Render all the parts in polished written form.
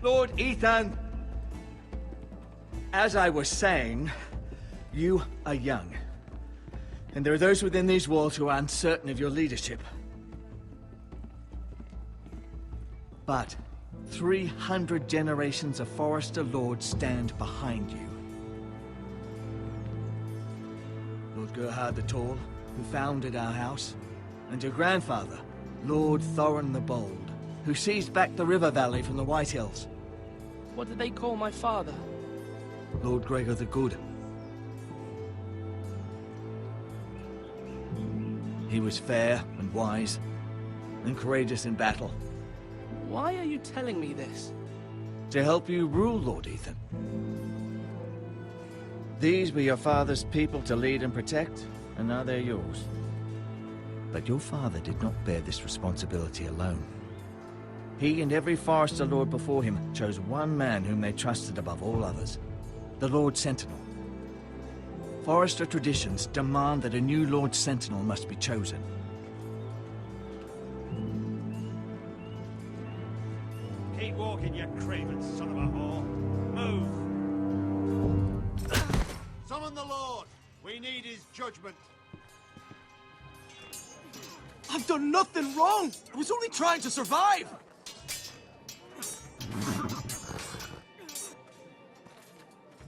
Lord Ethan! As I was saying, you are young. And there are those within these walls who are uncertain of your leadership. But 300 generations of Forester Lords stand behind you. Lord Gerhard the Tall, who founded our house, and your grandfather, Lord Thorin the Bold, who seized back the river valley from the White Hills. What did they call my father? Lord Gregor the Good. He was fair and wise, and courageous in battle. Why are you telling me this? To help you rule, Lord Ethan. These were your father's people to lead and protect, and now they're yours. But your father did not bear this responsibility alone. He and every Forester Lord before him chose one man whom they trusted above all others, the Lord Sentinel. Forester traditions demand that a new Lord Sentinel must be chosen. Keep walking, you craven son of a whore. Move! Summon the Lord! We need his judgment. I've done nothing wrong! I was only trying to survive!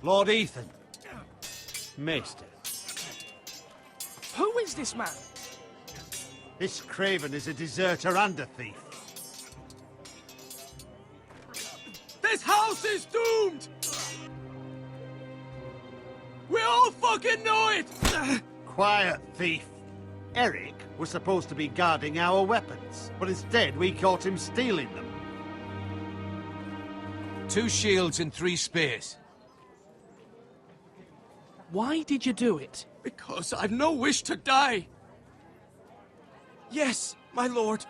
Lord Ethan. Maester. Who is this man? This craven is a deserter and a thief. This house is doomed! We all fucking know it! Quiet, thief. Eric was supposed to be guarding our weapons, but instead we caught him stealing them. 2 shields and 3 spears. Why did you do it? Because I've no wish to die. Yes, my lord.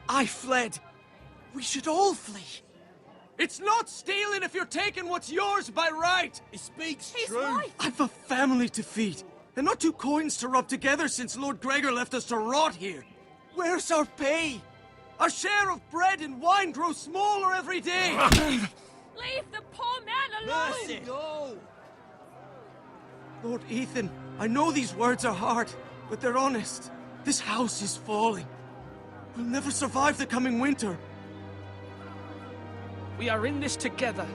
I fled. We should all flee. It's not stealing if you're taking what's yours by right. He speaks He's true. right. I've a family to feed, and not 2 coins to rub together since Lord Gregor left us to rot here. Where's our pay? Our share of bread and wine grows smaller every day. Leave the poor man alone! Mercy. No. Lord Ethan, I know these words are hard, but they're honest. This house is falling. We'll never survive the coming winter. We are in this together.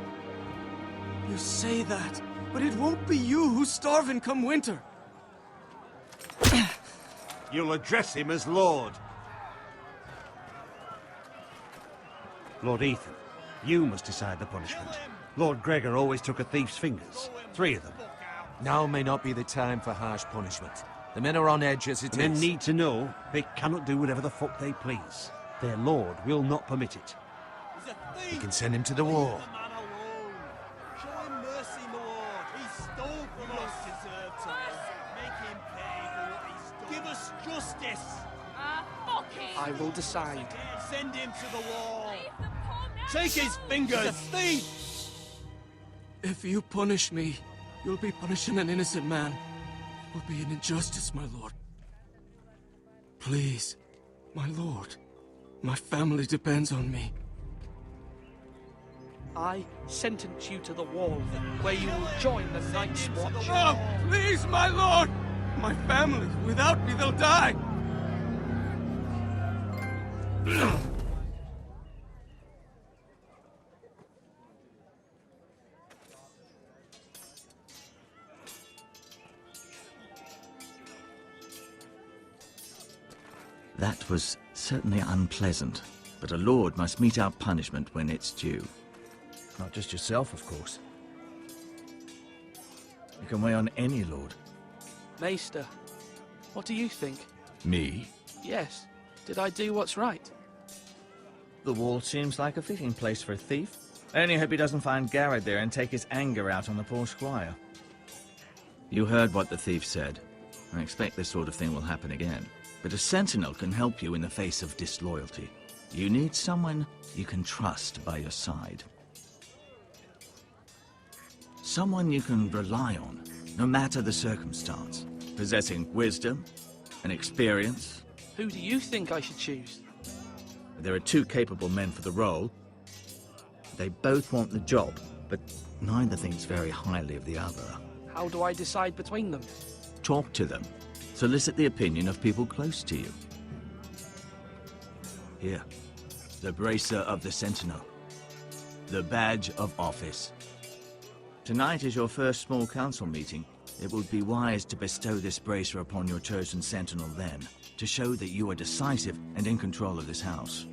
You say that, but it won't be you who's starving come winter. You'll address him as Lord. Lord Ethan, you must decide the punishment. Lord Gregor always took a thief's fingers. 3 of them. Now may not be the time for harsh punishment. The men are on edge as it The men is. need to know they cannot do whatever the fuck they please. Their lord will not permit it. We can send him to the war. Show him mercy, my lord. He stole from us. Deserve to make him pay for what he stole. Give us justice. Fuck him! I will decide. Send him to the wall. Leave the poor man Take his alone. fingers. He's a thief. If you punish me, you'll be punishing an innocent man. It will be an injustice, my lord. Please, my lord. My family depends on me. I sentence you to the wall, where you will join the Night's Watch. Oh, please, my lord! My family, without me, they'll die! That was certainly unpleasant, but a lord must mete out punishment when it's due. Not just yourself, of course. You can weigh on any lord. Maester, what do you think? Me? Yes. Did I do what's right? The wall seems like a fitting place for a thief. I only hope he doesn't find Garrett there and take his anger out on the poor squire. You heard what the thief said. I expect this sort of thing will happen again. But a sentinel can help you in the face of disloyalty. You need someone you can trust by your side. Someone you can rely on, no matter the circumstance. Possessing wisdom and experience. Who do you think I should choose? There are 2 capable men for the role. They both want the job, but neither thinks very highly of the other. How do I decide between them? Talk to them. Solicit the opinion of people close to you. Here. The bracer of the Sentinel. The badge of office. Tonight is your first small council meeting. It would be wise to bestow this bracer upon your chosen Sentinel then, to show that you are decisive and in control of this house.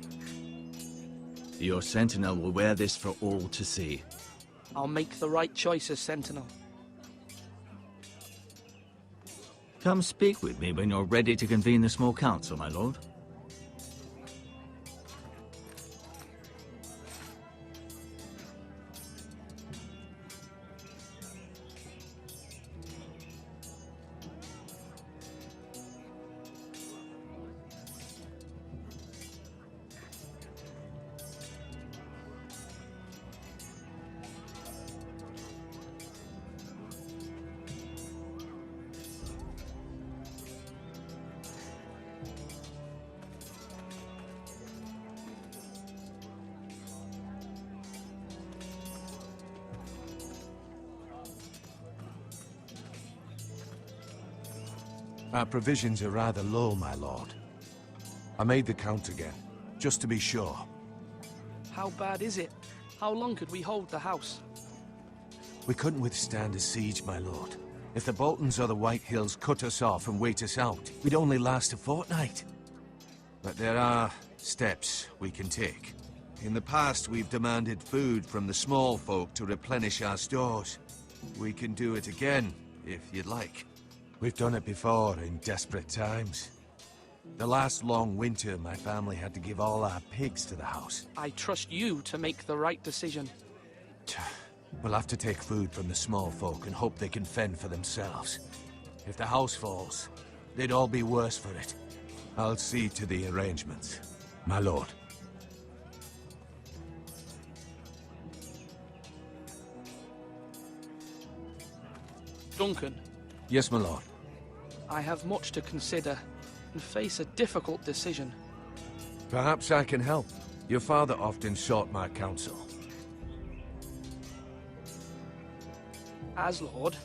Your Sentinel will wear this for all to see. I'll make the right choice as Sentinel. Come speak with me when you're ready to convene the small council, my lord. Our provisions are rather low, my lord. I made the count again, just to be sure. How bad is it? How long could we hold the house? We couldn't withstand a siege, my lord. If the Boltons or the White Hills cut us off and wait us out, we'd only last a fortnight. But there are steps we can take. In the past, we've demanded food from the small folk to replenish our stores. We can do it again, if you'd like. We've done it before in desperate times. The last long winter, my family had to give all our pigs to the house. I trust you to make the right decision. We'll have to take food from the small folk and hope they can fend for themselves. If the house falls, they'd all be worse for it. I'll see to the arrangements, my lord. Duncan, Yes, my lord. I have much to consider and face a difficult decision. Perhaps I can help. Your father often sought my counsel. As Lord,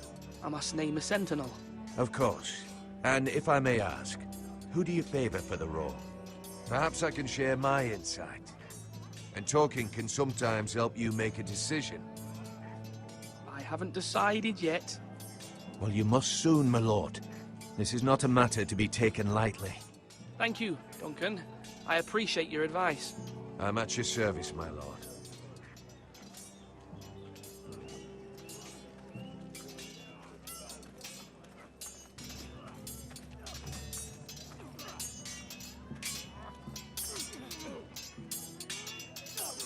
I must name a Sentinel. Of course. And if I may ask, who do you favor for the role? Perhaps I can share my insight. And talking can sometimes help you make a decision. I haven't decided yet. Well, you must soon, my lord. This is not a matter to be taken lightly. Thank you, Duncan. I appreciate your advice. I'm at your service, my lord.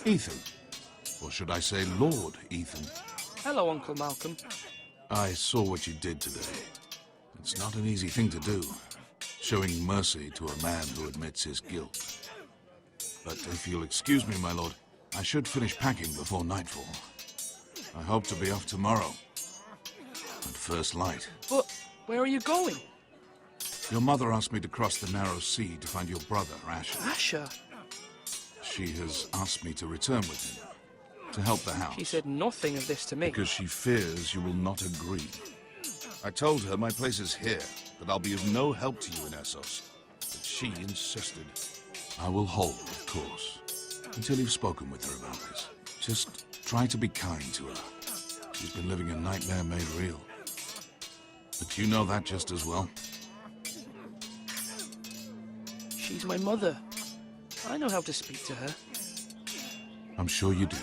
Ethan. Or should I say Lord Ethan? Hello, Uncle Malcolm. I saw what you did today. It's not an easy thing to do, showing mercy to a man who admits his guilt. But if you'll excuse me, my lord, I should finish packing before nightfall. I hope to be off tomorrow. At first light. But where are you going? Your mother asked me to cross the narrow sea to find your brother, Asher. Asher? She has asked me to return with him, to help the house. She said nothing of this to me. Because she fears you will not agree. I told her my place is here, that I'll be of no help to you in Essos. But she insisted. I will hold, of course, until you've spoken with her about this. Just try to be kind to her. She's been living a nightmare made real. But you know that just as well. She's my mother. I know how to speak to her. I'm sure you do.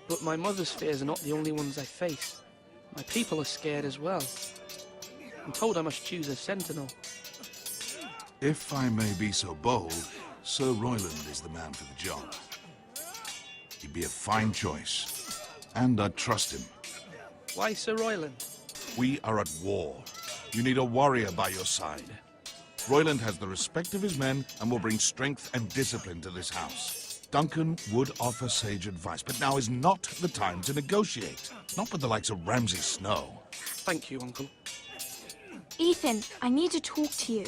But my mother's fears are not the only ones I face. My people are scared as well. I'm told I must choose a sentinel. If I may be so bold, Sir Royland is the man for the job. He'd be a fine choice, and I'd trust him. Why Sir Royland? We are at war. You need a warrior by your side. Royland has the respect of his men and will bring strength and discipline to this house. Duncan would offer sage advice, but now is not the time to negotiate. Not with the likes of Ramsay Snow. Thank you, Uncle. Ethan, I need to talk to you.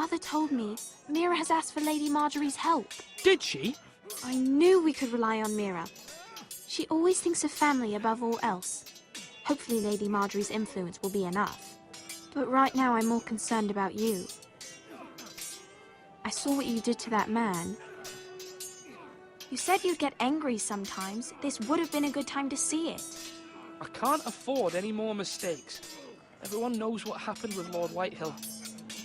Mother told me Mira has asked for Lady Marjorie's help. Did she? I knew we could rely on Mira. She always thinks of family above all else. Hopefully Lady Marjorie's influence will be enough. But right now I'm more concerned about you. I saw what you did to that man. You said you'd get angry sometimes. This would have been a good time to see it. I can't afford any more mistakes. Everyone knows what happened with Lord Whitehill.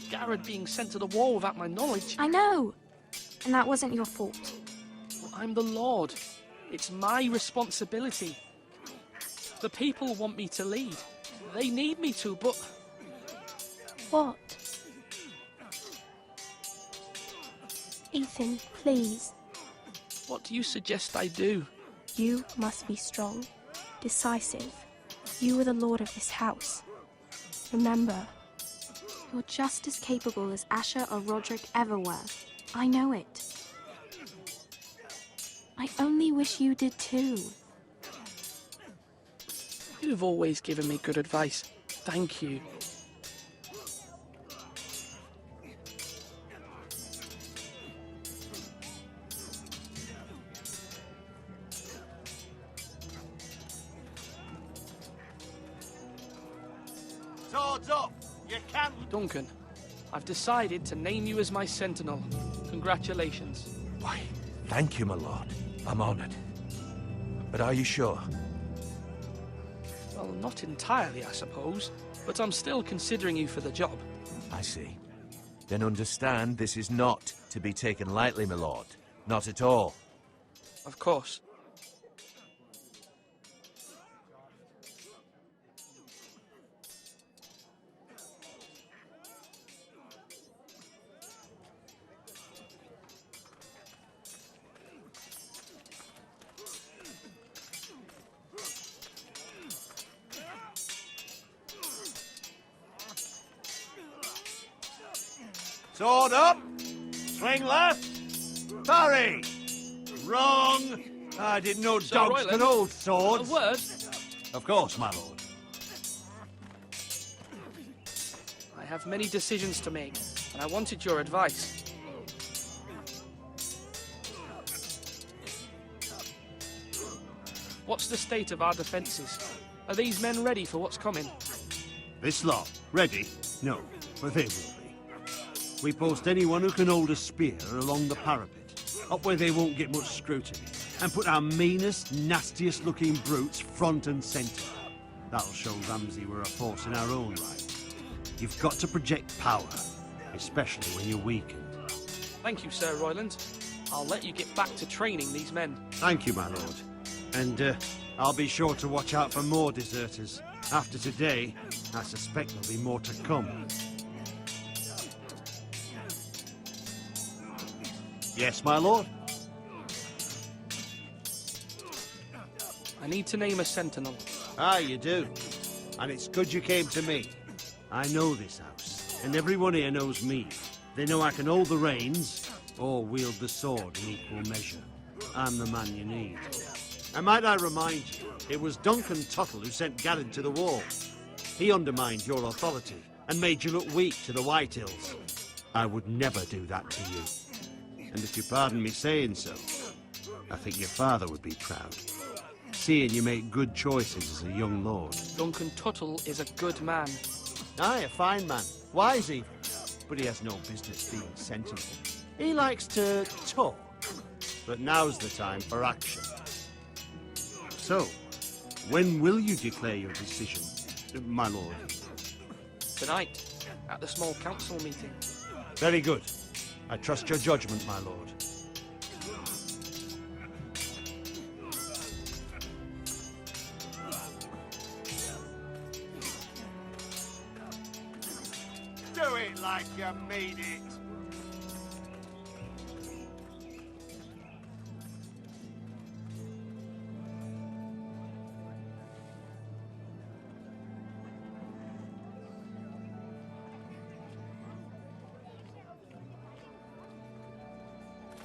Garrett being sent to the wall without my knowledge. I know. And that wasn't your fault. Well, I'm the Lord. It's my responsibility. The people want me to lead. They need me to, but... What? Ethan, please. What do you suggest I do? You must be strong, decisive. You are the lord of this house. Remember, you're just as capable as Asher or Roderick ever were. I know it. I only wish you did too. You've always given me good advice. Thank you. Swords up! You can't... Duncan, I've decided to name you as my sentinel. Congratulations. Why, thank you, my lord. I'm honored. But are you sure? Well, not entirely, I suppose, but I'm still considering you for the job. I see. Then understand this is not to be taken lightly, my lord. Not at all. Of course. Sword up! Swing left! Parry! Wrong! I didn't know Sir dogs Royland, could hold A swords. word? Of course, my lord. I have many decisions to make, and I wanted your advice. What's the state of our defences? Are these men ready for what's coming? This lot, ready? No, but they will be. We post anyone who can hold a spear along the parapet, up where they won't get much scrutiny, and put our meanest, nastiest looking brutes front and centre. That'll show Ramsay we're a force in our own right. You've got to project power, especially when you're weakened. Thank you, Sir Royland. I'll let you get back to training these men. Thank you, my lord. And I'll be sure to watch out for more deserters. After today, I suspect there'll be more to come. Yes, my lord? I need to name a sentinel. Ah, you do. And it's good you came to me. I know this house, and everyone here knows me. They know I can hold the reins, or wield the sword in equal measure. I'm the man you need. And might I remind you, it was Duncan Tuttle who sent Garrett to the wall. He undermined your authority, and made you look weak to the Whitehills. I would never do that to you. And if you pardon me saying so, I think your father would be proud. Seeing you make good choices as a young lord. Duncan Tuttle is a good man. Aye, a fine man. Wise even. But he has no business being sentinel. He likes to talk. But now's the time for action. So, when will you declare your decision, my lord? Tonight, at the small council meeting. Very good. I trust your judgment, my lord. Do it like you mean it!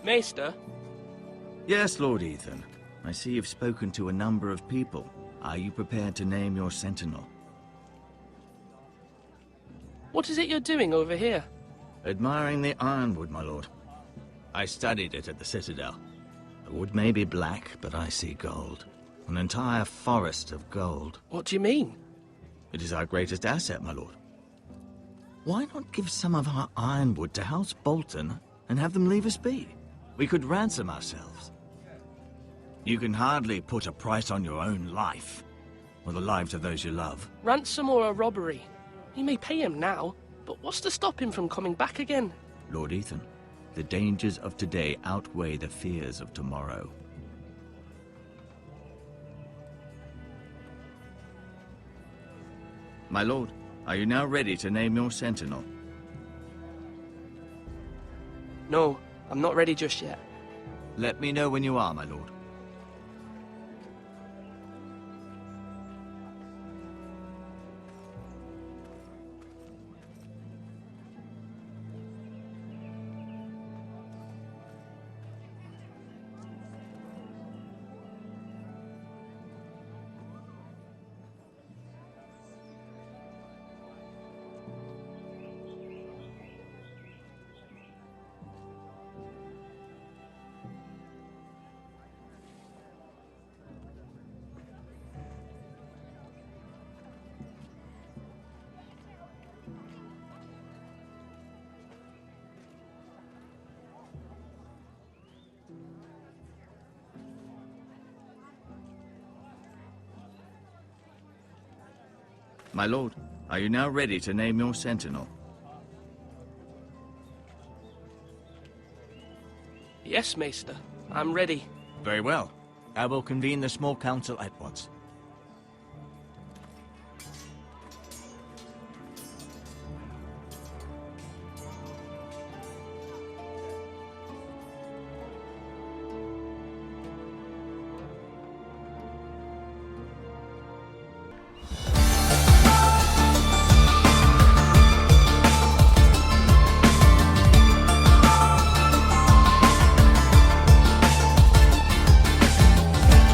Maester, Yes, Lord Ethan. I see you've spoken to a number of people. Are you prepared to name your sentinel? what is it you're doing over here? Admiring the ironwood, my lord. I studied it at the Citadel. The wood may be black, but I see gold. An entire forest of gold. What do you mean? It is our greatest asset, my lord. Why not give some of our ironwood to House Bolton and have them leave us be? We could ransom ourselves. You can hardly put a price on your own life, or the lives of those you love. Ransom or a robbery? We may pay him now, but what's to stop him from coming back again? Lord Ethan, the dangers of today outweigh the fears of tomorrow. My lord, are you now ready to name your sentinel? No, I'm not ready just yet. Let me know when you are, my lord. My lord, are you now ready to name your sentinel? Yes, Maester. I'm ready. Very well. I will convene the small council at once.